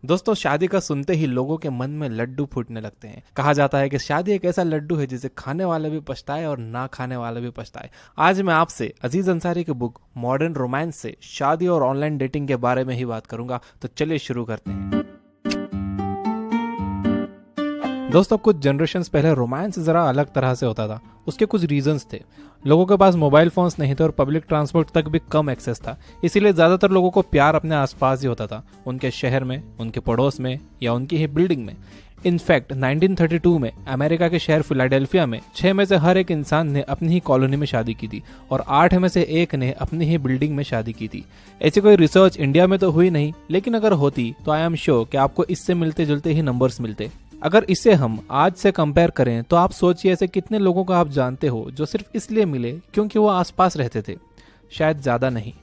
दोस्तों, शादी का सुनते ही लोगों के मन में लड्डू फूटने लगते हैं। कहा जाता है कि शादी एक ऐसा लड्डू है जिसे खाने वाला भी पछताए और ना खाने वाला भी पछताए। आज मैं आपसे अजीज अंसारी की बुक मॉडर्न रोमांस से शादी और ऑनलाइन डेटिंग के बारे में ही बात करूंगा। तो चलिए शुरू करते हैं। दोस्तों, कुछ जनरेशन्स पहले रोमांस जरा अलग तरह से होता था। उसके कुछ रीजंस थे। लोगों के पास मोबाइल फोन्स नहीं थे और पब्लिक ट्रांसपोर्ट तक भी कम एक्सेस था। इसीलिए ज्यादातर लोगों को प्यार अपने आसपास ही होता था, उनके शहर में, उनके पड़ोस में या उनकी ही बिल्डिंग में। इनफैक्ट 1932 में अमेरिका के शहर फिलाडेल्फिया में 6 में से हर एक इंसान ने अपनी ही कॉलोनी में शादी की थी और 8 में से एक ने अपनी ही बिल्डिंग में शादी की थी। ऐसी कोई रिसर्च इंडिया में तो हुई नहीं, लेकिन अगर होती तो आई एम श्योर कि आपको इससे मिलते जुलते ही नंबर्स मिलते। अगर इसे हम आज से कंपेयर करें तो आप सोचिए ऐसे कितने लोगों को आप जानते हो जो सिर्फ इसलिए मिले क्योंकि वो आसपास रहते थे। शायद ज्यादा नहीं।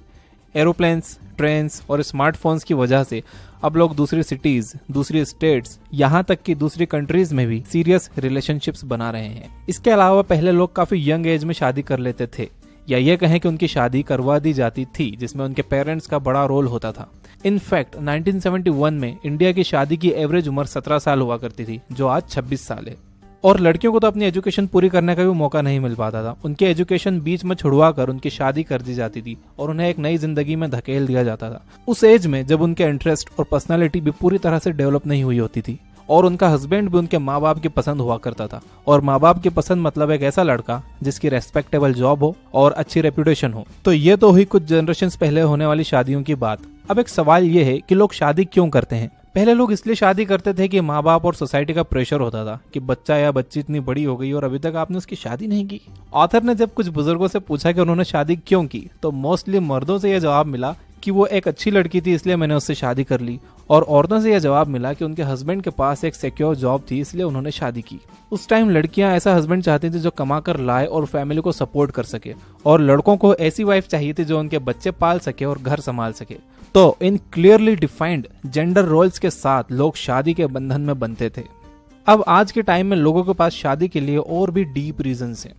एरोप्लेन्स, ट्रेन्स और स्मार्टफोन्स की वजह से अब लोग दूसरी सिटीज, दूसरी स्टेट्स, यहाँ तक कि दूसरी कंट्रीज में भी सीरियस रिलेशनशिप्स बना रहे हैं। इसके अलावा पहले लोग काफी यंग एज में शादी कर लेते थे, या ये कहें कि उनकी शादी करवा दी जाती थी, जिसमें उनके पेरेंट्स का बड़ा रोल होता था। इनफैक्ट 1971 में इंडिया की शादी की एवरेज उम्र 17 साल हुआ करती थी, जो आज 26 साल है। और लड़कियों को तो अपनी एजुकेशन पूरी करने का भी मौका नहीं मिल पाता था। उनकी एजुकेशन बीच में छुड़वा कर उनकी शादी कर दी जाती थी और उन्हें एक नई जिंदगी में धकेल दिया जाता था, उस एज में जब उनके इंटरेस्ट और पर्सनालिटी भी पूरी तरह से डेवलप नहीं हुई होती थी। और उनका हस्बैंड भी उनके माँ बाप की पसंद हुआ करता था। और माँ बाप की पसंद मतलब एक ऐसा लड़का जिसकी रेस्पेक्टेबल जॉब हो और अच्छी रेपुटेशन हो। तो ये तो हुई कुछ जनरेशन पहले होने वाली शादियों की बात। अब एक सवाल ये है कि लोग शादी क्यों करते हैं। पहले लोग इसलिए शादी करते थे कि माँ बाप और सोसाइटी का प्रेशर होता था कि बच्चा या बच्ची इतनी बड़ी हो गई और अभी तक आपने उसकी शादी नहीं की। ऑथर ने जब कुछ बुजुर्गों से पूछा कि उन्होंने शादी क्यों की, तो मोस्टली मर्दों से यह जवाब मिला कि वो एक अच्छी लड़की थी इसलिए मैंने उससे शादी कर ली, और औरतों से यह जवाब मिला कि उनके हस्बैंड के पास एक सिक्योर जॉब थी इसलिए उन्होंने शादी की। उस टाइम लड़कियां ऐसा हस्बैंड चाहती थी जो कमा कर लाए और फैमिली को सपोर्ट कर सके, और लड़कों को ऐसी वाइफ चाहिए थी जो उनके बच्चे पाल सके और घर संभाल सके। तो इन क्लियरली डिफाइंड जेंडर रोल्स के साथ लोग शादी के बंधन में बंधते थे। अब आज के टाइम में लोगों के पास शादी के लिए और भी डीप रीजंस हैं।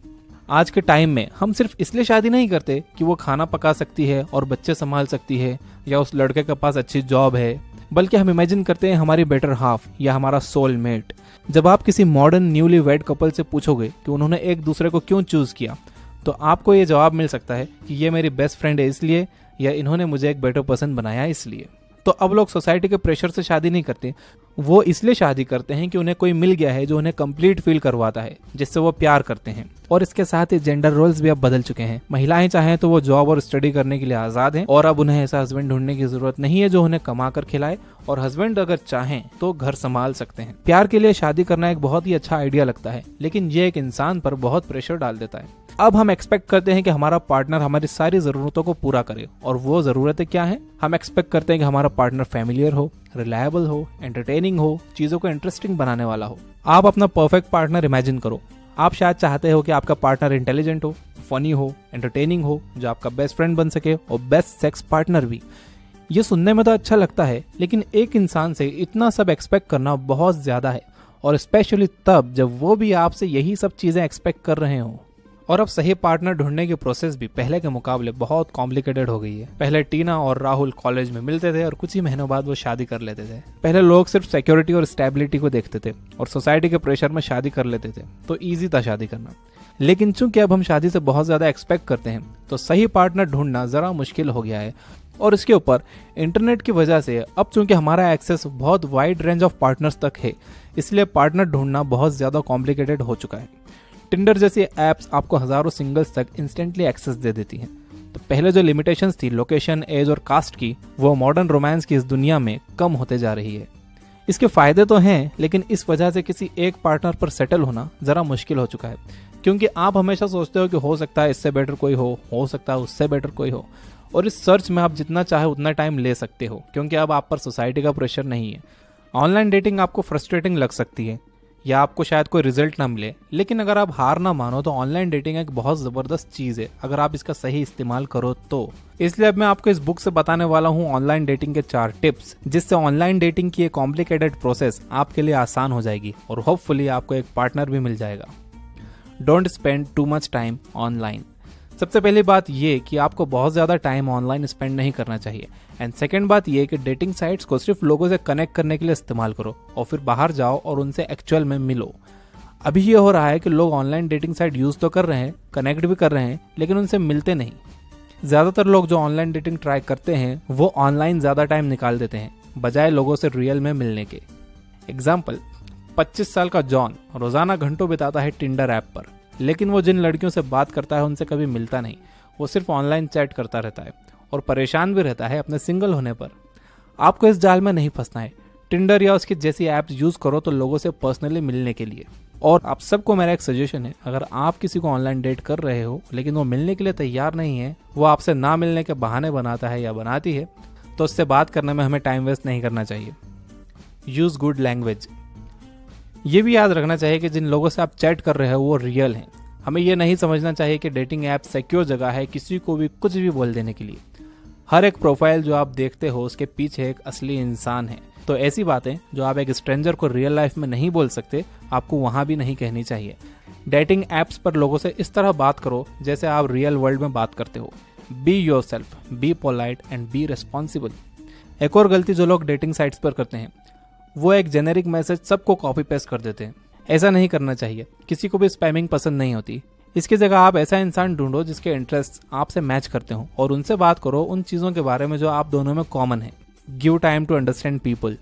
आज के टाइम में हम सिर्फ इसलिए शादी नहीं करते कि वो खाना पका सकती है और बच्चे संभाल सकती है, या उस लड़के के पास अच्छी जॉब है, बल्कि हम इमेजिन करते हैं हमारी बेटर हाफ या हमारा सोलमेट। जब आप किसी मॉडर्न न्यूली वेड कपल से पूछोगे कि उन्होंने एक दूसरे को क्यों चूज किया, तो आपको ये जवाब मिल सकता है कि ये मेरी बेस्ट फ्रेंड है इसलिए, या इन्होंने मुझे एक बेटर पर्सन बनाया इसलिए। तो अब लोग सोसाइटी के प्रेशर से शादी नहीं करते, वो इसलिए शादी करते हैं कि उन्हें कोई मिल गया है जो उन्हें कंप्लीट फील करवाता है, जिससे वो प्यार करते हैं। और इसके साथ ही जेंडर रोल्स भी अब बदल चुके हैं। महिलाएं चाहें तो वो जॉब और स्टडी करने के लिए आजाद हैं, और अब उन्हें ऐसा हस्बैंड ढूंढने की जरूरत नहीं है जो उन्हें कमा कर खिलाए, और हस्बैंड अगर चाहें तो घर संभाल सकते हैं। प्यार के लिए शादी करना एक बहुत ही अच्छा आइडिया लगता है, लेकिन ये एक इंसान पर बहुत प्रेशर डाल देता है। अब हम एक्सपेक्ट करते हैं कि हमारा पार्टनर हमारी सारी जरूरतों को पूरा करे, और वो जरूरतें क्या हैं? हम एक्सपेक्ट करते हैं कि हमारा पार्टनर फैमिलियर हो, रिलायबल हो, एंटरटेनिंग हो, चीजों को इंटरेस्टिंग बनाने वाला हो। आप अपना परफेक्ट पार्टनर इमेजिन करो। आप शायद चाहते हो कि आपका पार्टनर इंटेलिजेंट हो, फनी हो, एंटरटेनिंग हो, जो आपका बेस्ट फ्रेंड बन सके, और बेस्ट सेक्स पार्टनर भी। ये सुनने में तो अच्छा लगता है, लेकिन एक इंसान से इतना सब एक्सपेक्ट करना बहुत ज्यादा है, और स्पेशली तब जब वो भी आपसे यही सब चीजें एक्सपेक्ट कर रहे हो। और अब सही पार्टनर ढूंढने की प्रोसेस भी पहले के मुकाबले बहुत कॉम्प्लिकेटेड हो गई है। पहले टीना और राहुल कॉलेज में मिलते थे और कुछ ही महीनों बाद वो शादी कर लेते थे। पहले लोग सिर्फ सिक्योरिटी और स्टेबिलिटी को देखते थे और सोसाइटी के प्रेशर में शादी कर लेते थे, तो ईजी था शादी करना। लेकिन चूंकि अब हम शादी से बहुत ज्यादा एक्सपेक्ट करते हैं, तो सही पार्टनर ढूंढना जरा मुश्किल हो गया है। और इसके ऊपर इंटरनेट की वजह से अब चूंकि हमारा एक्सेस बहुत वाइड रेंज ऑफ पार्टनर्स तक है, इसलिए पार्टनर ढूंढना बहुत ज्यादा कॉम्प्लिकेटेड हो चुका है। टिंडर जैसी एप्स आपको हजारों सिंगल्स तक इंस्टेंटली एक्सेस दे देती हैं। तो पहले जो लिमिटेशंस थी लोकेशन, एज और कास्ट की, वो मॉडर्न रोमांस की इस दुनिया में कम होते जा रही है। इसके फायदे तो हैं, लेकिन इस वजह से किसी एक पार्टनर पर सेटल होना जरा मुश्किल हो चुका है, क्योंकि आप हमेशा सोचते हो कि हो सकता है इससे बेटर कोई हो सकता है उससे बेटर कोई हो, और इस सर्च में आप जितना चाहे उतना टाइम ले सकते हो, क्योंकि अब आप पर सोसाइटी का प्रेशर नहीं है। ऑनलाइन डेटिंग आपको फ्रस्ट्रेटिंग लग सकती है, या आपको शायद कोई रिजल्ट ना मिले, लेकिन अगर आप हार ना मानो तो ऑनलाइन डेटिंग एक बहुत जबरदस्त चीज है अगर आप इसका सही इस्तेमाल करो तो। इसलिए अब मैं आपको इस बुक से बताने वाला हूँ ऑनलाइन डेटिंग के 4 टिप्स, जिससे ऑनलाइन डेटिंग की एक कॉम्प्लिकेटेड प्रोसेस आपके लिए आसान हो जाएगी और होपफुली आपको एक पार्टनर भी मिल जाएगा। Don't spend too much time online. सबसे पहली बात ये कि आपको बहुत ज़्यादा टाइम ऑनलाइन स्पेंड नहीं करना चाहिए। एंड सेकेंड बात ये कि डेटिंग साइट्स को सिर्फ लोगों से कनेक्ट करने के लिए इस्तेमाल करो और फिर बाहर जाओ और उनसे एक्चुअल में मिलो। अभी ये हो रहा है कि लोग ऑनलाइन डेटिंग साइट यूज तो कर रहे हैं, कनेक्ट भी कर रहे हैं, लेकिन उनसे मिलते नहीं। ज्यादातर लोग जो ऑनलाइन डेटिंग ट्राई करते हैं वो ऑनलाइन ज्यादा टाइम निकाल देते हैं बजाय लोगों से रियल में मिलने के। एग्जाम्पल, 25 साल का जॉन रोजाना घंटों बिताता है टिंडर ऐप पर, लेकिन वो जिन लड़कियों से बात करता है उनसे कभी मिलता नहीं। वो सिर्फ ऑनलाइन चैट करता रहता है और परेशान भी रहता है अपने सिंगल होने पर। आपको इस जाल में नहीं फंसना है। टिंडर या उसकी जैसी ऐप्स यूज करो तो लोगों से पर्सनली मिलने के लिए। और आप सबको मेरा एक सजेशन है, अगर आप किसी को ऑनलाइन डेट कर रहे हो लेकिन वो मिलने के लिए तैयार नहीं है, वो आपसे ना मिलने के बहाने बनाता है या बनाती है, तो उससे बात करने में हमें टाइम वेस्ट नहीं करना चाहिए। Use good language. ये भी याद रखना चाहिए कि जिन लोगों से आप चैट कर रहे हो वो रियल हैं। हमें यह नहीं समझना चाहिए कि डेटिंग ऐप सिक्योर जगह है किसी को भी कुछ भी बोल देने के लिए। हर एक प्रोफाइल जो आप देखते हो उसके पीछे एक असली इंसान है। तो ऐसी बातें जो आप एक स्ट्रेंजर को रियल लाइफ में नहीं बोल सकते, आपको वहां भी नहीं कहनी चाहिए। डेटिंग ऐप्स पर लोगों से इस तरह बात करो जैसे आप रियल वर्ल्ड में बात करते हो। Be yourself, be polite and be responsible. एक और गलती जो लोग डेटिंग साइट्स पर करते हैं, वो एक जेनेरिक मैसेज सबको कॉपी पेस्ट कर देते हैं। ऐसा नहीं करना चाहिए। किसी को भी स्पैमिंग पसंद नहीं होती। इसकी जगह आप ऐसा इंसान ढूंढो जिसके इंटरेस्ट आपसे मैच करते हो और उनसे बात करो उन चीजों के बारे में जो आप दोनों में कॉमन है। Give time to understand people.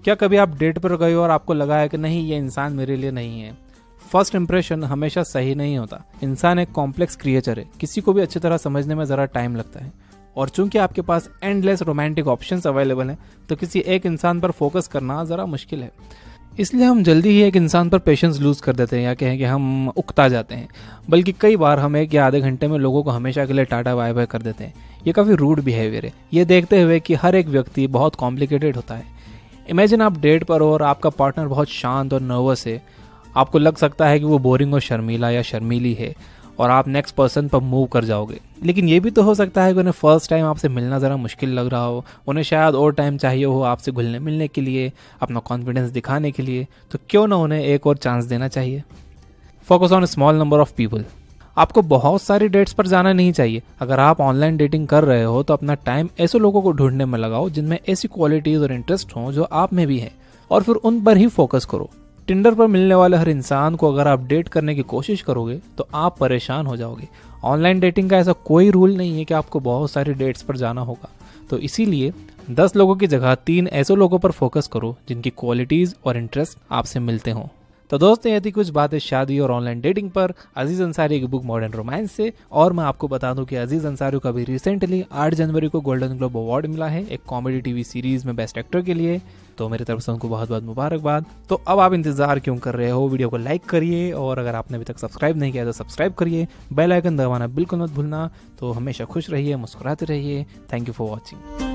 क्या कभी आप डेट पर गए और आपको लगा है कि नहीं, ये इंसान मेरे लिए नहीं है? फर्स्ट इंप्रेशन हमेशा सही नहीं होता। इंसान एक कॉम्प्लेक्स क्रिएचर है, किसी को भी अच्छी तरह समझने में जरा टाइम लगता है। और चूंकि आपके पास एंडलेस रोमांटिक ऑप्शंस अवेलेबल हैं, तो किसी एक इंसान पर फोकस करना जरा मुश्किल है। इसलिए हम जल्दी ही एक इंसान पर पेशेंस लूज कर देते हैं या कहें कि हम उकता जाते हैं। बल्कि कई बार हम 1 या आधे घंटे में लोगों को हमेशा के लिए टाटा बाय बाय कर देते हैं। ये काफ़ी रूड बिहेवियर है, ये देखते हुए कि हर एक व्यक्ति बहुत कॉम्प्लिकेटेड होता है। इमेजिन आप डेट पर हो और आपका पार्टनर बहुत शांत और नर्वस है। आपको लग सकता है कि वो बोरिंग और शर्मीला या शर्मीली है और आप नेक्स्ट पर्सन पर मूव कर जाओगे। लेकिन ये भी तो हो सकता है कि उन्हें फर्स्ट टाइम आपसे मिलना ज़रा मुश्किल लग रहा हो, उन्हें शायद और टाइम चाहिए हो आपसे घुलने मिलने के लिए, अपना कॉन्फिडेंस दिखाने के लिए। तो क्यों ना उन्हें एक और चांस देना चाहिए। Focus on small number of people. आपको बहुत सारी डेट्स पर जाना नहीं चाहिए। अगर आप ऑनलाइन डेटिंग कर रहे हो तो अपना टाइम ऐसे लोगों को ढूंढने में लगाओ जिनमें ऐसी क्वालिटीज और इंटरेस्ट हों जो आप में भी है, और फिर उन पर ही फोकस करो। टिंडर पर मिलने वाले हर इंसान को अगर आप डेट करने की कोशिश करोगे तो आप परेशान हो जाओगे। ऑनलाइन डेटिंग का ऐसा कोई रूल नहीं है कि आपको बहुत सारी डेट्स पर जाना होगा। तो इसीलिए 10 लोगों की जगह 3 ऐसे लोगों पर फोकस करो जिनकी क्वालिटीज और इंटरेस्ट आपसे मिलते हों। तो दोस्तों, ये थी कुछ बातें शादी और ऑनलाइन डेटिंग पर अजीज अंसारी की बुक मॉडर्न रोमांस से। और मैं आपको बता दूं कि अजीज अंसारी को अभी रिसेंटली 8 जनवरी को गोल्डन ग्लोब अवार्ड मिला है एक कॉमेडी टीवी सीरीज में बेस्ट एक्टर के लिए। तो मेरी तरफ से उनको बहुत बहुत मुबारकबाद। तो अब आप इंतजार क्यों कर रहे हो? वीडियो को लाइक करिए और अगर आपने अभी तक सब्सक्राइब नहीं किया तो सब्सक्राइब करिए। बेल आइकन दबाना बिल्कुल मत भूलना। तो हमेशा खुश रहिए, मुस्कुराते रहिए। Thank you for watching.